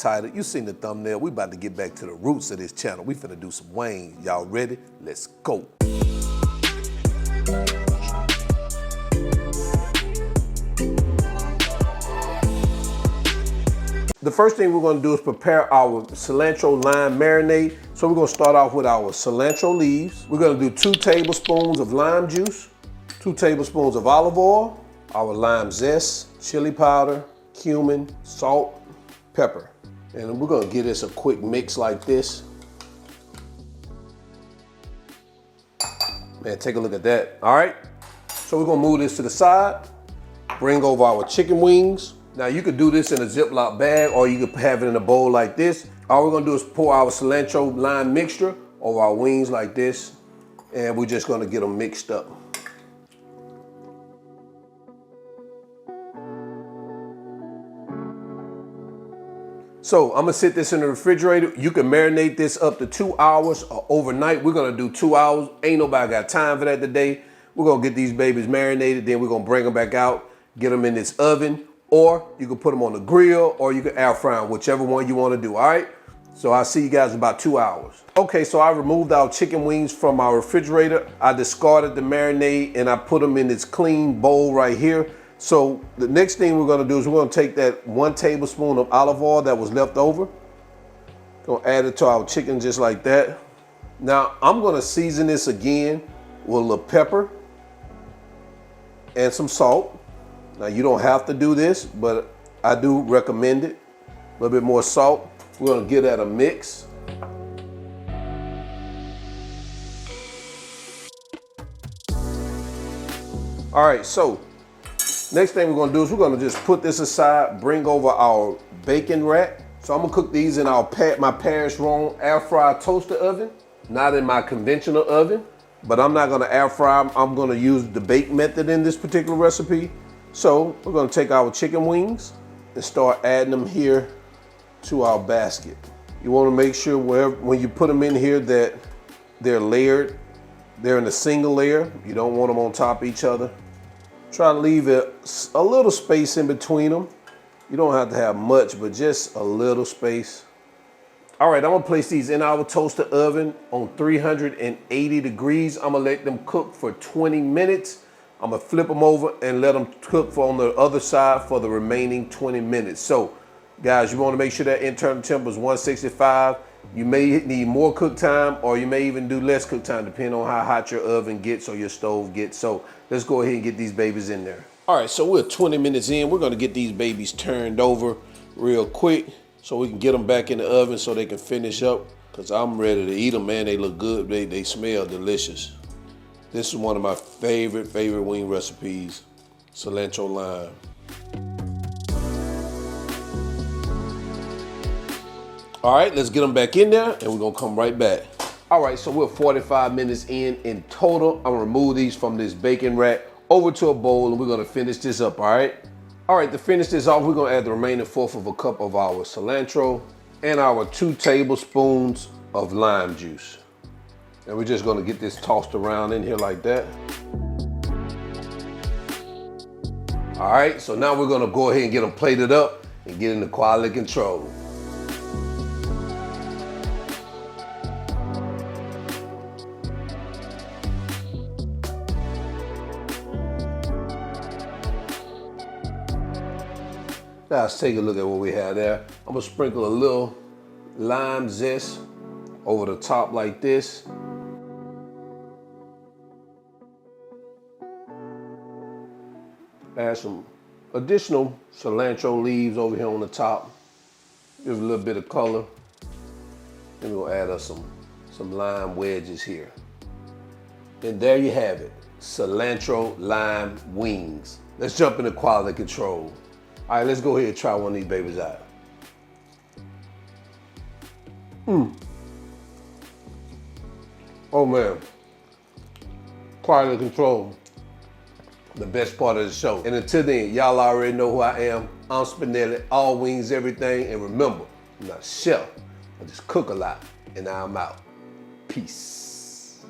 title. You seen the thumbnail. We about to get back to the roots of this channel. We finna do some wings. Y'all ready? Let's go. The first thing we're gonna do is prepare our cilantro lime marinade. So we're gonna start off with our cilantro leaves. We're gonna do 2 tablespoons of lime juice, 2 tablespoons of olive oil, our lime zest, chili powder, cumin, salt, pepper. And we're gonna give this a quick mix like this. Man, take a look at that. All right, so we're gonna move this to the side, bring over our chicken wings. Now you could do this in a Ziploc bag or you could have it in a bowl like this. All we're gonna do is pour our cilantro lime mixture over our wings like this, and we're just gonna get them mixed up. So I'm gonna sit this in the refrigerator. You can marinate this up to 2 hours or overnight. We're gonna do 2 hours. Ain't nobody got time for that today. We're gonna get these babies marinated, then we're gonna bring them back out, get them in this oven, or you can put them on the grill, or you can air fry them, whichever one you wanna do, all right? So I'll see you guys in about 2 hours. Okay, so I removed our chicken wings from our refrigerator. I discarded the marinade and I put them in this clean bowl right here. So the next thing we're gonna do is we're gonna take that 1 tablespoon of olive oil that was left over. Gonna add it to our chicken just like that. Now I'm gonna season this again with a little pepper and some salt. Now you don't have to do this, but I do recommend it. A little bit more salt. We're gonna give that a mix. All right, so next thing we're gonna do is we're gonna just put this aside, bring over our bacon rack. So I'm gonna cook these in my Paris Rome air fry toaster oven, not in my conventional oven, but I'm not gonna air fry them. I'm gonna use the bake method in this particular recipe. So we're gonna take our chicken wings and start adding them here to our basket. You wanna make sure when you put them in here that they're layered. They're in a single layer. You don't want them on top of each other. Try to leave a little space in between them. You don't have to have much, but just a little space. All right, I'm gonna place these in our toaster oven on 380 degrees. I'm gonna let them cook for 20 minutes. I'm gonna flip them over and let them cook on the other side for the remaining 20 minutes. So guys, you wanna make sure that internal temp is 165. You may need more cook time or you may even do less cook time depending on how hot your oven gets or your stove gets. So let's go ahead and get these babies in there. All right, so we're 20 minutes in. We're gonna get these babies turned over real quick so we can get them back in the oven so they can finish up, because I'm ready to eat them, man. They look good, they smell delicious. This is one of my favorite wing recipes, cilantro lime. All right, let's get them back in there and we're gonna come right back. All right, so we're 45 minutes in total. I'm gonna remove these from this bacon rack over to a bowl and we're gonna finish this up, all right? All right, to finish this off, we're gonna add the remaining 1/4 of a cup of our cilantro and our 2 tablespoons of lime juice. And we're just gonna get this tossed around in here like that. All right, so now we're gonna go ahead and get them plated up and get into quality control. Now let's take a look at what we have there. I'm gonna sprinkle a little lime zest over the top like this. Add some additional cilantro leaves over here on the top. Give it a little bit of color. And we're gonna add us some lime wedges here. And there you have it, cilantro lime wings. Let's jump into quality control. All right, let's go ahead and try one of these babies out. Oh man, quality control. The best part of the show. And until then, y'all already know who I am. I'm Spinell, all wings, everything. And remember, I'm not a chef. I just cook a lot. And now I'm out. Peace.